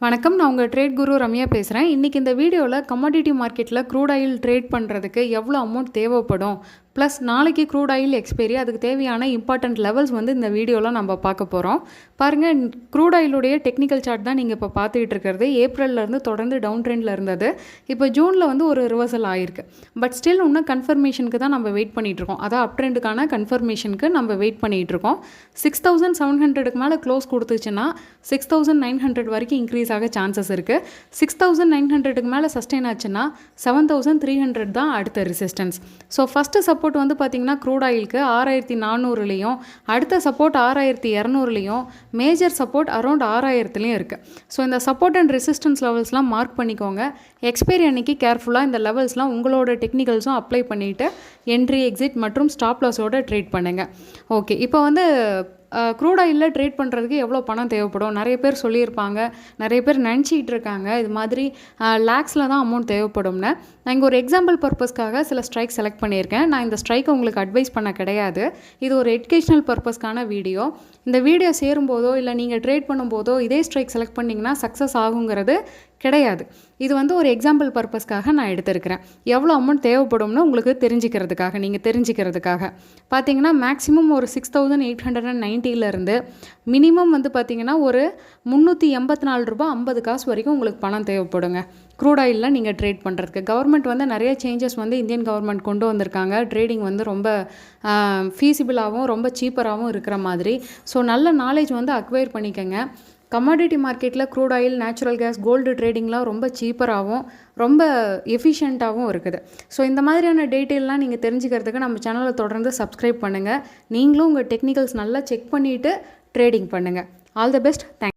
வணக்கம், நான் உங்கள் ட்ரேட் குரு ரம்யா பேசுகிறேன். இன்றைக்கி இந்த வீடியோவில் கமாடிட்டி மார்க்கெட்டில் க்ரூட் ஆயில் ட்ரேட் பண்ணுறதுக்கு எவ்வளோ அமௌண்ட் தேவைப்படும், ப்ளஸ் நாளைக்கு க்ரூட் ஆயில் எக்ஸ்பைரி, அதுக்கு தேவையான இம்பார்ட்டண்ட் லெவல்ஸ் வந்து இந்த வீடியோவில் நம்ம பார்க்க போகிறோம். பாருங்கள், க்ரூட் ஆயிலுடைய டெக்னிக்கல் சார்ட் தான் நீங்கள் இப்போ பார்த்துக்கிட்டு இருக்கிறது. ஏப்ரல்லேருந்து தொடர்ந்து டவுன் ட்ரெண்டில் இருந்தது. இப்போ ஜூனில் வந்து ஒரு ரிவர்சல் ஆகிருக்கு. பட் ஸ்டில் இன்னும் கன்ஃபர்மேஷனுக்கு தான் நம்ம வெயிட் பண்ணிகிட்ருக்கோம். அதான் அப் ட்ரெண்டுக்கான கன்ஃபர்மேஷனுக்கு நம்ம வெயிட் பண்ணிகிட்ருக்கோம். 6700க்கு மேலே க்ளோஸ் கொடுத்துச்சுன்னா 6900 வரைக்கும் இன்க்ரீஸ் ஆக சான்சஸ் இருக்குது. 6900க்கு மேலே சஸ்டெயின் ஆச்சுன்னா 7300 தான் அடுத்த ரெசிஸ்டன்ஸ். ஸோ ஃபஸ்ட்டு சப்போர்ட் வந்து பார்த்திங்கன்னா க்ரூட் ஆயிலுக்கு 6400லையும், அடுத்த சப்போர்ட் 6200லையும், மேஜர் சப்போர்ட் அரௌண்ட் 6000லையும் இருக்குது. ஸோ இந்த சப்போர்ட் அண்ட் ரெசிஸ்டன்ஸ் லெவல்ஸ்லாம் மார்க் பண்ணிக்கோங்க. எக்ஸ்பைரி அன்னைக்கு கேர்ஃபுல்லாக இந்த லெவல்ஸ்லாம் உங்களோட டெக்னிக்கல்ஸும் அப்ளை பண்ணிவிட்டு என்ட்ரி, எக்ஸிட் மற்றும் ஸ்டாப் லாஸோட ட்ரேட் பண்ணுங்கள். ஓகே, இப்போ வந்து க்ரூட் ஆயிலில் ட்ரேட் பண்ணுறதுக்கு எவ்வளோ பணம் தேவைப்படும் நிறைய பேர் சொல்லியிருப்பாங்க. நிறைய பேர் நினச்சிக்கிட்டு இருக்காங்க இது மாதிரி லேக்ஸில் தான் அமௌண்ட் தேவைப்படும்னு. நான் இங்கே ஒரு எக்ஸாம்பிள் பர்பஸ்க்காக சில ஸ்ட்ரைக் செலக்ட் பண்ணியிருக்கேன். நான் இந்த ஸ்ட்ரைக்கை உங்களுக்கு அட்வைஸ் பண்ண கிடையாது. இது ஒரு எஜுகேஷ்னல் பர்பஸ்க்கான வீடியோ. இந்த வீடியோ சேரும்போதோ இல்லை நீங்கள் ட்ரேட் பண்ணும்போதோ இதே ஸ்ட்ரைக் செலக்ட் பண்ணிங்கன்னா சக்ஸஸ் ஆகுங்கிறது கிடையாது. இது வந்து ஒரு எக்ஸாம்பிள் பர்பஸ்க்காக நான் எடுத்திருக்கிறேன். எவ்வளோ அமௌண்ட் தேவைப்படும்னு உங்களுக்கு தெரிஞ்சுக்கிறதுக்காக, நீங்கள் தெரிஞ்சுக்கிறதுக்காக. பார்த்தீங்கன்னா மேக்ஸிமம் ஒரு 6890லேருந்து மினிமம் வந்து பார்த்திங்கன்னா ஒரு 384 ரூபா 50 காசு வரைக்கும் உங்களுக்கு பணம் தேவைப்படுங்க க்ரூட் ஆயிலில் நீங்கள் ட்ரேட் பண்ணுறதுக்கு. கவர்மெண்ட் வந்து நிறைய சேஞ்சஸ் வந்து இந்தியன் கவர்மெண்ட் கொண்டு வந்திருக்காங்க. ட்ரேடிங் வந்து ரொம்ப ஃபீஸிபிளாகவும் ரொம்ப சீப்பராகவும் இருக்கிற மாதிரி. ஸோ நல்ல நாலேஜ் வந்து அக்வயர் பண்ணிக்கோங்க. கமாடிட்டி மார்க்கெட்டில் crude oil, natural gas, gold ட்ரேடிங்லாம் ரொம்ப சீப்பராகவும் ரொம்ப எஃபிஷியண்ட்டாகவும் இருக்குது. ஸோ இந்த மாதிரியான டீட்டெயிலெலாம் நீங்கள் தெரிஞ்சுக்கிறதுக்கு நம்ம சேனலை தொடர்ந்து சப்ஸ்கிரைப் பண்ணுங்கள். நீங்களும் உங்கள் டெக்னிக்கல்ஸ் நல்லா செக் பண்ணிவிட்டு ட்ரேடிங் பண்ணுங்கள். All the best. தேங்க்ஸ்.